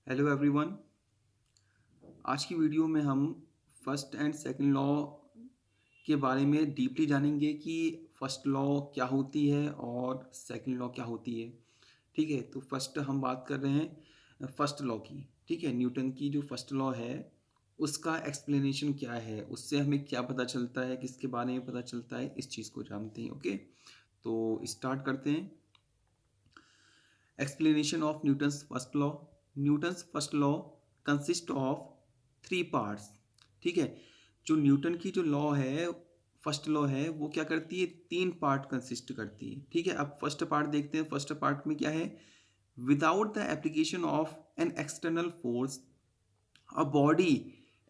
Hello everyone. आज की video में हम फर्स्ट एंड सेकंड लॉ के बारे में डीपली जानेंगे कि फर्स्ट लॉ क्या होती है और सेकंड लॉ क्या होती है। ठीक है, तो फर्स्ट हम बात कर रहे हैं फर्स्ट लॉ की। ठीक है, न्यूटन की जो फर्स्ट लॉ है उसका एक्सप्लेनेशन क्या है, उससे हमें क्या पता चलता है, किसके बारे में पता चलता है, इस चीज़ को जानते हैं। ओके, तो स्टार्ट करते हैं। Explanation of Newton's first law. Newton's first law consists of three parts. ठीक है, जो न्यूटन की जो लॉ है, फर्स्ट लॉ है, वो क्या करती है, तीन पार्ट कंसिस्ट करती है। ठीक है, अब फर्स्ट पार्ट देखते हैं। फर्स्ट पार्ट में क्या है, without the application of an external force a body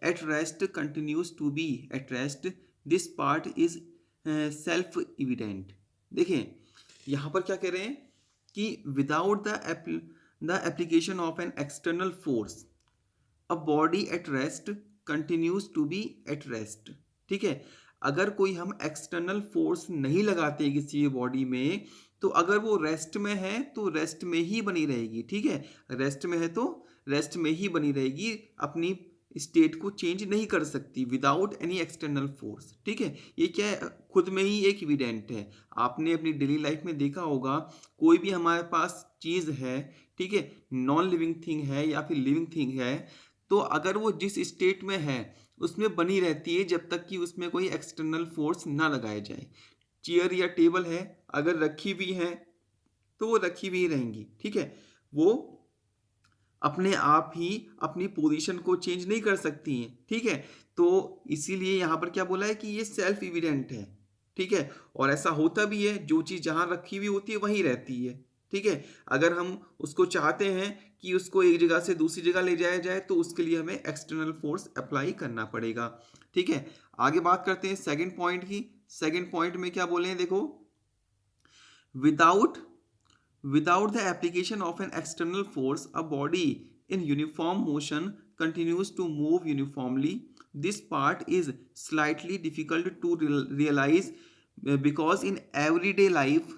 at rest continues to be at rest. This part is self evident. देखें, यहाँ पर क्या कह रहे हैं कि without the application of an external force a body at rest continues to be at rest. ठीक है, अगर कोई हम एक्सटर्नल फोर्स नहीं लगाते किसी बॉडी में, तो अगर वो रेस्ट में है तो रेस्ट में ही बनी रहेगी। ठीक है, रेस्ट में है तो रेस्ट में ही बनी रहेगी, अपनी स्टेट को चेंज नहीं कर सकती विदाउट एनी एक्सटर्नल फोर्स। ठीक है, ये क्या है, खुद में ही एक इविडेंट है। आपने अपनी डेली लाइफ में देखा होगा, कोई भी हमारे पास चीज़ है, ठीक है, नॉन लिविंग थिंग है या फिर लिविंग थिंग है, तो अगर वो जिस स्टेट में है उसमें बनी रहती है जब तक कि उसमें कोई एक्सटर्नल फोर्स ना लगाया जाए। चेयर या टेबल है, अगर रखी हुई है तो वो रखी हुई रहेंगी। ठीक है, वो अपने आप ही अपनी पोजीशन को चेंज नहीं कर सकती हैं। ठीक है, तो इसीलिए यहाँ पर क्या बोला है कि ये सेल्फ इविडेंट है। ठीक है, और ऐसा होता भी है, जो चीज़ जहाँ रखी हुई होती है वहीं रहती है। ठीक है, अगर हम उसको चाहते हैं कि उसको एक जगह से दूसरी जगह ले जाया जाए तो उसके लिए हमें एक्सटर्नल फोर्स अप्लाई करना पड़ेगा। ठीक है, आगे बात करते हैं सेकंड पॉइंट की। सेकंड पॉइंट में क्या बोले हैं, देखो, without Without the application of an external force, a body in uniform motion continues to move uniformly. This part is slightly difficult to realize because in everyday life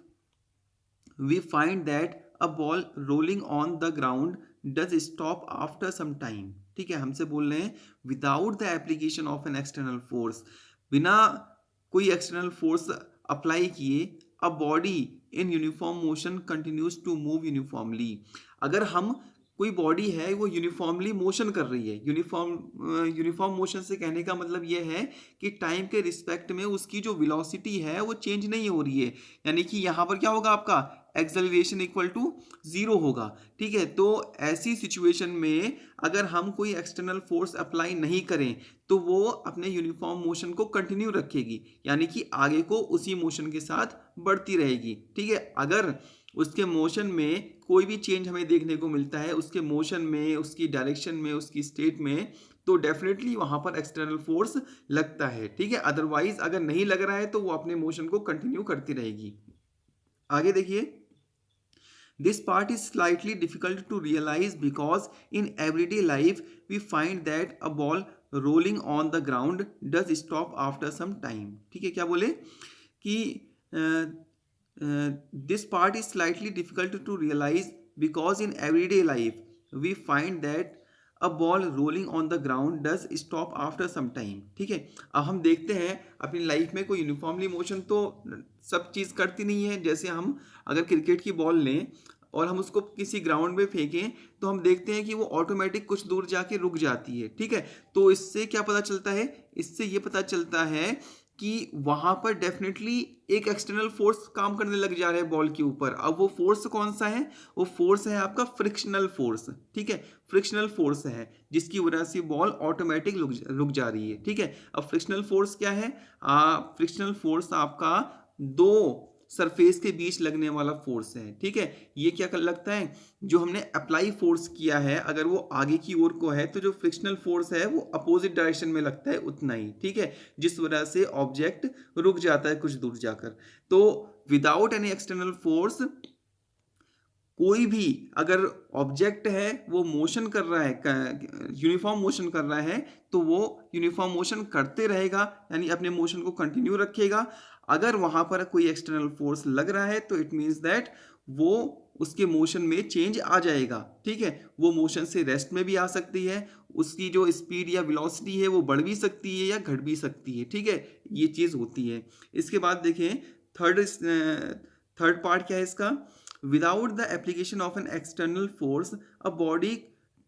we find that a ball rolling on the ground does stop after some time. ठीक है, हमसे बोल रहे हैं without the application of an external force, बिना कोई external force apply किए a body in uniform motion continues to move uniformly. अगर हम कोई बॉडी है वो यूनिफॉर्मली मोशन कर रही है, यूनिफॉर्म मोशन से कहने का मतलब ये है कि टाइम के रिस्पेक्ट में उसकी जो वेलोसिटी है वो चेंज नहीं हो रही है, यानी कि यहाँ पर क्या होगा, आपका एक्सेलरेशन इक्वल टू जीरो होगा। ठीक है, तो ऐसी सिचुएशन में अगर हम कोई एक्सटर्नल फोर्स अप्लाई नहीं करें तो वो अपने यूनिफॉर्म मोशन को कंटिन्यू रखेगी, यानी कि आगे को उसी मोशन के साथ बढ़ती रहेगी। ठीक है, अगर उसके मोशन में कोई भी चेंज हमें देखने को मिलता है, उसके मोशन में, उसकी डायरेक्शन में, उसकी स्टेट में, तो डेफिनेटली वहां पर एक्सटर्नल फोर्स लगता है। ठीक है, अदरवाइज अगर नहीं लग रहा है तो वो अपने मोशन को कंटिन्यू करती रहेगी। आगे देखिए, this part is slightly difficult to realize because in everyday life we find that a ball rolling on the ground does stop after some time. ठीक है, क्या बोले कि this part is slightly difficult to realize because in everyday life we find that a ball rolling on the ground does stop after some time. ठीक है, अब हम देखते हैं अपनी लाइफ में कोई यूनिफॉर्मली मोशन तो सब चीज़ करती नहीं है। जैसे हम अगर क्रिकेट की बॉल लें और हम उसको किसी ग्राउंड में फेंकें तो हम देखते हैं कि वो ऑटोमेटिक कुछ दूर जाके रुक जाती है। ठीक है, तो इससे क्या पता चलता है, इससे ये पता चलता है कि वहां पर डेफिनेटली एक एक्सटर्नल फोर्स काम करने लग जा रहा है बॉल के ऊपर। अब वो फोर्स कौन सा है, वो फोर्स है आपका फ्रिक्शनल फोर्स। ठीक है, फ्रिक्शनल फोर्स है जिसकी वजह से बॉल ऑटोमेटिक रुक जा रही है। ठीक है, अब फ्रिक्शनल फोर्स क्या है, फ्रिक्शनल फोर्स आपका दो सरफेस के बीच लगने वाला फोर्स है। ठीक है, ये क्या कर लगता है, जो हमने अप्लाई फोर्स किया है अगर वो आगे की ओर को है तो जो फ्रिक्शनल फोर्स है वो अपोजिट डायरेक्शन में लगता है उतना ही। ठीक है, जिस वजह से ऑब्जेक्ट रुक जाता है कुछ दूर जाकर। तो विदाउट एनी एक्सटर्नल फोर्स कोई भी अगर ऑब्जेक्ट है वो मोशन कर रहा है, यूनिफॉर्म मोशन कर रहा है, तो वो यूनिफॉर्म मोशन करते रहेगा, यानी अपने मोशन को कंटिन्यू रखेगा। अगर वहां पर कोई एक्सटर्नल फोर्स लग रहा है तो इट मीन्स दैट वो उसके मोशन में चेंज आ जाएगा। ठीक है, वो मोशन से रेस्ट में भी आ सकती है, उसकी जो स्पीड या वेलोसिटी है वो बढ़ भी सकती है या घट भी सकती है। ठीक है, ये चीज़ होती है। इसके बाद देखें थर्ड पार्ट क्या है इसका। Without the application of an external force a body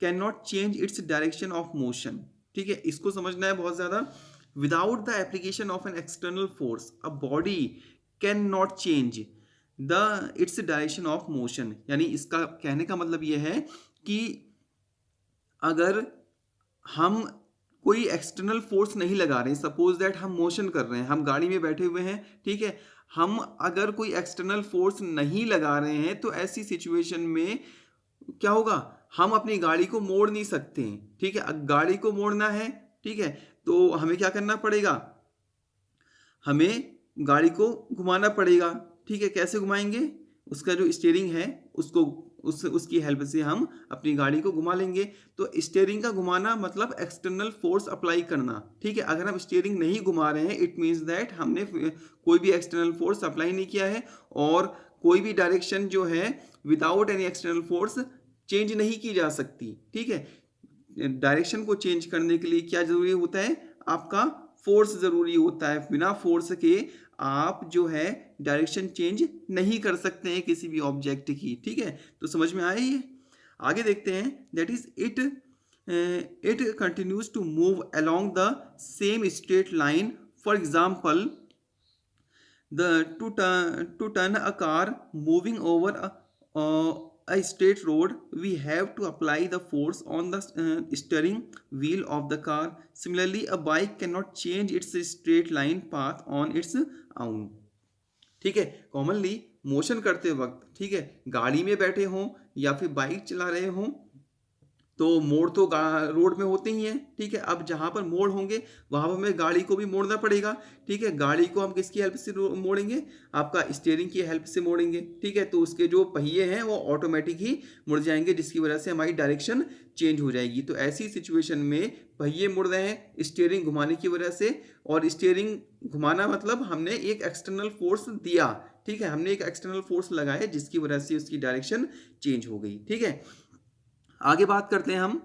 can not change its direction of motion. ठीक है, इसको समझना है बहुत ज़्यादा। Without the application of an external force a body can not change the its direction of motion, यानी इसका कहने का मतलब यह है कि अगर हम कोई एक्सटर्नल फोर्स नहीं लगा रहे हैं, सपोज दैट हम मोशन कर रहे हैं, हम गाड़ी में बैठे हुए हैं, ठीक है, हम अगर कोई एक्सटर्नल फोर्स नहीं लगा रहे हैं तो ऐसी सिचुएशन में क्या होगा, हम अपनी गाड़ी को मोड़ नहीं सकते हैं। ठीक है, गाड़ी को मोड़ना है, ठीक है, तो हमें क्या करना पड़ेगा, हमें गाड़ी को घुमाना पड़ेगा। ठीक है, कैसे घुमाएंगे, उसका जो स्टीयरिंग है उसको उसकी हेल्प से हम अपनी गाड़ी को घुमा लेंगे। तो स्टीयरिंग का घुमाना मतलब एक्सटर्नल फोर्स अप्लाई करना। ठीक है, अगर हम स्टीयरिंग नहीं घुमा रहे हैं इट मीन्स दैट हमने कोई भी एक्सटर्नल फोर्स अप्लाई नहीं किया है, और कोई भी डायरेक्शन जो है without any external force change नहीं की जा सकती। ठीक है, डायरेक्शन को चेंज करने के लिए क्या जरूरी होता है, आपका फोर्स जरूरी होता है। बिना फोर्स के आप जो है डायरेक्शन चेंज नहीं कर सकते हैं किसी भी ऑब्जेक्ट की। ठीक है, तो समझ में आया ये। आगे देखते हैं, that is it continues to move along the same straight line. For example to turn a car moving over a straight road, we have to apply the force on the steering wheel of the car. Similarly, a bike cannot change its straight line path on its own. ठीक है, commonly motion करते वक्त, ठीक है, गाड़ी में बैठे हों या फिर बाइक चला रहे हों, तो मोड़ तो रोड में होते ही हैं। ठीक है, अब जहां पर मोड़ होंगे वहां पर हमें गाड़ी को भी मोड़ना पड़ेगा। ठीक है, गाड़ी को हम किसकी हेल्प से मोड़ेंगे, आपका स्टीयरिंग की हेल्प से मोड़ेंगे। ठीक है, तो उसके जो पहिए हैं वो ऑटोमेटिक ही मुड़ जाएंगे, जिसकी वजह से हमारी डायरेक्शन चेंज हो जाएगी। तो ऐसी सिचुएशन में पहिए मुड़ रहे हैं स्टीयरिंग घुमाने की वजह से, और स्टीयरिंग घुमाना मतलब हमने एक एक्सटर्नल फोर्स दिया। ठीक है, हमने एक एक्सटर्नल फोर्स लगाया जिसकी वजह से उसकी डायरेक्शन चेंज हो गई। ठीक है, आगे बात करते हैं हम।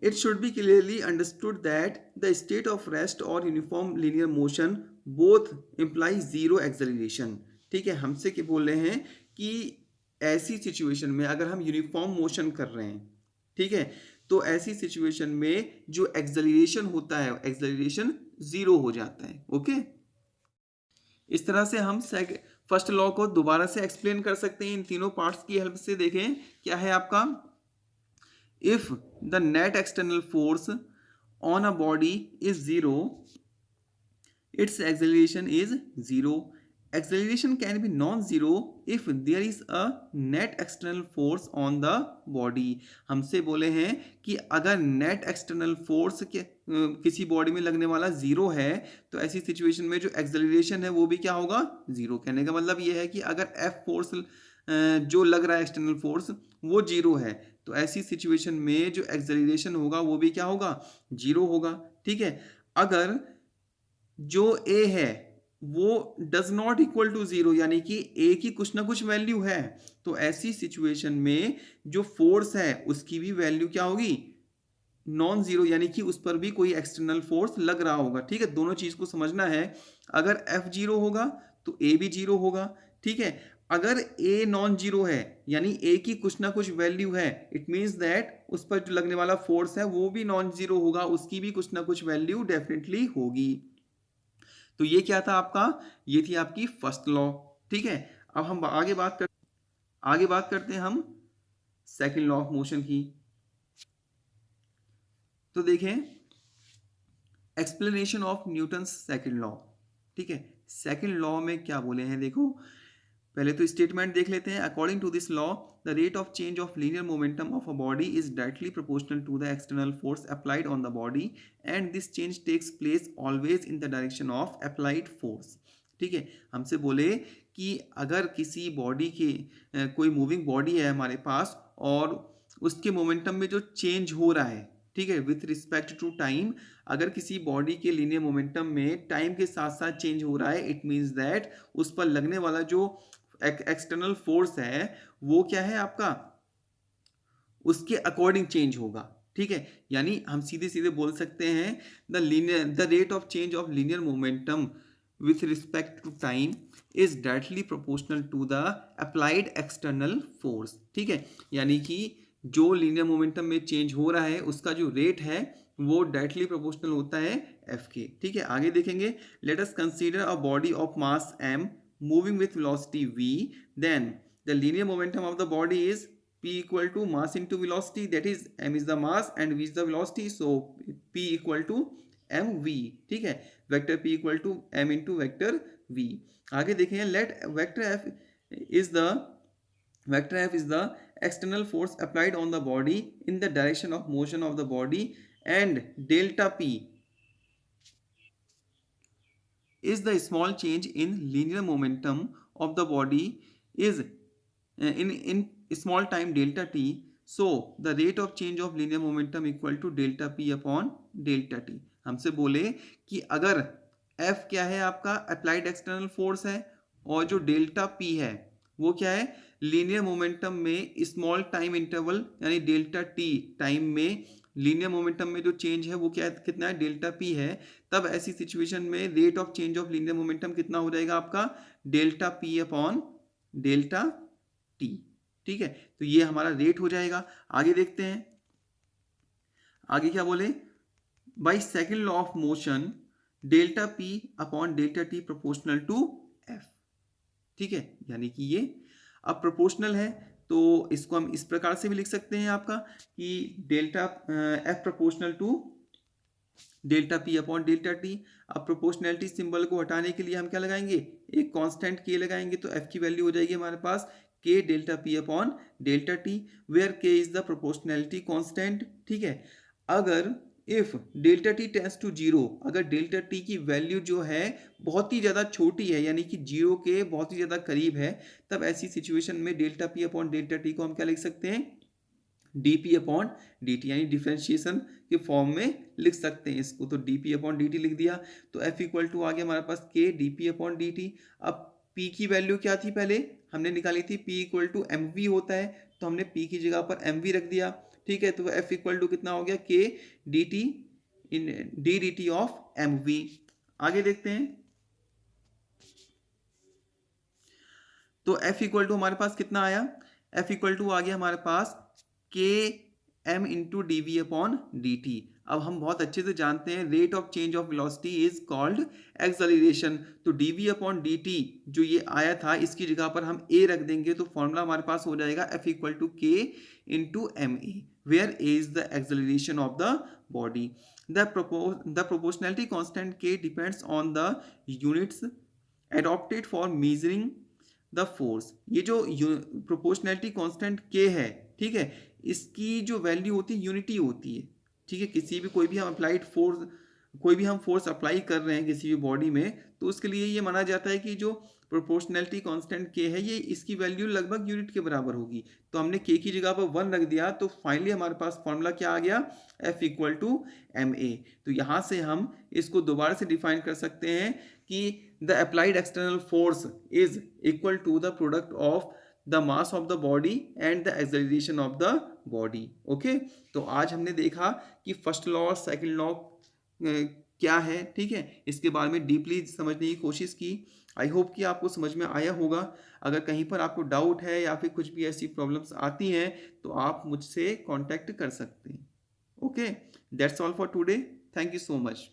It should be clearly understood that the state of rest और uniform linear motion both imply zero acceleration. ठीक है, हमसे क्या बोल रहे हैं कि ऐसी सिचुएशन में अगर हम यूनिफॉर्म मोशन कर रहे हैं, ठीक है, तो ऐसी सिचुएशन में जो एक्सेलरेशन होता है एक्सेलरेशन जीरो हो जाता है। ओके, इस तरह से हम फर्स्ट लॉ को दोबारा से एक्सप्लेन कर सकते हैं इन तीनों पार्ट्स की हेल्प से। देखें क्या है आपका, if the net external force on a body is zero, it's acceleration is zero. Acceleration can be non-zero if there is a net external force on the body. हमसे बोले हैं कि अगर net external force के किसी body में लगने वाला जीरो है तो ऐसी सिचुएशन में जो एक्सेलरेशन है वो भी क्या होगा, जीरो। कहने का मतलब ये है कि अगर F फोर्स जो लग रहा है एक्सटर्नल फोर्स वो जीरो है तो ऐसी सिचुएशन में जो एक्सेलरेशन होगा वो भी क्या होगा, जीरो होगा। ठीक है, अगर जो A है वो does not equal to zero, यानी कि ए की कुछ ना कुछ वैल्यू है, तो ऐसी सिचुएशन में जो फोर्स है उसकी भी वैल्यू क्या होगी, नॉन जीरो, यानी कि उस पर भी कोई एक्सटर्नल फोर्स लग रहा होगा। ठीक है, दोनों चीज को समझना है। अगर एफ जीरो होगा तो ए भी जीरो होगा। ठीक है, अगर ए नॉन जीरो है यानी ए की कुछ ना कुछ वैल्यू है, इट मीन्स दैट उस पर जो लगने वाला फोर्स है वो भी नॉन जीरो होगा, उसकी भी कुछ ना कुछ वैल्यू डेफिनेटली होगी। तो ये क्या था आपका, ये थी आपकी फर्स्ट लॉ। ठीक है, अब हम आगे बात करते हैं हम सेकंड लॉ ऑफ मोशन की। तो देखें explanation of Newton second law. ठीक है, सेकंड लॉ में क्या बोले हैं, देखो पहले तो स्टेटमेंट देख लेते हैं। According to this law the rate of change of linear momentum of a body is directly proportional to the external force applied on the body and this change takes place always in the direction of applied force. ठीक है, हमसे बोले कि अगर किसी body के कोई moving body है हमारे पास और उसके मोमेंटम में जो चेंज हो रहा है, ठीक है, विथ रिस्पेक्ट टू टाइम, अगर किसी बॉडी के लीनियर मोमेंटम में टाइम के साथ साथ चेंज हो रहा है, इट मीन्स दैट उस पर लगने वाला जो एक्सटर्नल फोर्स है वो क्या है आपका, उसके अकॉर्डिंग चेंज होगा, ठीक है। यानी हम सीधे सीधे बोल सकते हैं the rate of change of linear momentum with respect to time is directly proportional to the applied external force, ठीक है। यानी कि जो लीनियर मोमेंटम में चेंज हो रहा है उसका जो रेट है वो डायरेक्टली प्रोपोर्शनल होता है एफ के, ठीक है। आगे देखेंगे, let us consider a body of mass m moving with velocity v, then the linear momentum of the body is p equal to mass into velocity, that is m is the mass and v is the velocity, so p equal to mv, ठीक है। Vector p equal to m into vector v। आगे देखेंगे, let vector f is the external force applied on the body in the direction of motion of the body and delta p is the small change in linear momentum of the body is in small time delta t, so the rate of change of linear momentum equal to delta p upon delta t। हमसे बोले कि अगर F क्या है आपका applied external force है और जो डेल्टा P है वो क्या है लीनियर मोमेंटम में स्मॉल टाइम इंटरवल यानी डेल्टा T टाइम में लीनियर मोमेंटम में जो चेंज है वो क्या है, कितना है, डेल्टा P है, तब ऐसी सिचुएशन में rate of change of linear momentum कितना हो जाएगा आपका delta P upon delta T, ठीक है। तो ये हमारा रेट हो जाएगा। आगे देखते हैं, आगे क्या बोले, by second law of motion delta P upon delta T proportional to F, ठीक है। यानी कि ये अब प्रोपोर्शनल है तो इसको हम इस प्रकार से भी लिख सकते हैं आपका कि delta F proportional to delta P upon delta T। अब प्रोपोर्शनैलिटी सिंबल को हटाने के लिए हम क्या लगाएंगे, एक कांस्टेंट K लगाएंगे, तो F की वैल्यू हो जाएगी हमारे पास K delta P upon delta T, where K is the proportionality constant, ठीक है। अगर if delta T tends to zero, अगर डेल्टा टी की वैल्यू जो है बहुत ही ज़्यादा छोटी है यानी कि जीरो के बहुत ही ज़्यादा करीब है, तब ऐसी सिचुएशन में delta P upon delta T को हम क्या लिख सकते हैं, D P upon D T, यानी डिफ्रेंशिएशन के फॉर्म में लिख सकते हैं इसको। तो D P upon D T लिख दिया, तो एफ इक्वल टू आ गया हमारे पास K D P upon D T. अब पी की वैल्यू क्या थी, पहले हमने निकाली थी P equal to M V होता है, तो हमने पी की जगह पर एम वी रख दिया, ठीक है। तो एफ इक्वल टू कितना हो गया, K D T in D D T of M V. आगे देखते हैं, तो एफ इक्वल टू हमारे पास कितना आया, एफ इक्वल टू आ गया हमारे पास के m into d v upon D T. अब हम बहुत अच्छे से जानते हैं rate of change of velocity is called acceleration, तो d v upon D t जो ये आया था इसकी जगह पर हम ए रख देंगे, तो फॉर्मूला हमारे पास हो जाएगा F equal to K into M A, where a is the acceleration of the body. The proportionality constant k depends on the units adopted for measuring the force. ये जो proportionality constant k है, ठीक है, इसकी जो value होती है unity होती है, ठीक है। किसी भी कोई भी हम अप्लाइड फोर्स, कोई भी हम फोर्स अप्लाई कर रहे हैं किसी भी बॉडी में, तो उसके लिए ये माना जाता है कि जो प्रोपोर्शनैलिटी कांस्टेंट के है ये इसकी वैल्यू लगभग यूनिट के बराबर होगी। तो हमने के की जगह पर 1 रख दिया, तो फाइनली हमारे पास फॉर्मूला क्या आ गया, F equal to M A. तो यहाँ से हम इसको दोबारा से डिफाइन कर सकते हैं कि the applied external force is equal to the product of the mass of the body and the acceleration of the body. Okay, तो आज हमने देखा कि फर्स्ट लॉ और सेकेंड लॉ क्या है, ठीक है, इसके बारे में डीपली समझने की कोशिश की। आई होप कि आपको समझ में आया होगा। अगर कहीं पर आपको डाउट है या फिर कुछ भी ऐसी प्रॉब्लम्स आती हैं तो आप मुझसे कांटेक्ट कर सकते हैं। Okay, that's all for today, thank you so much.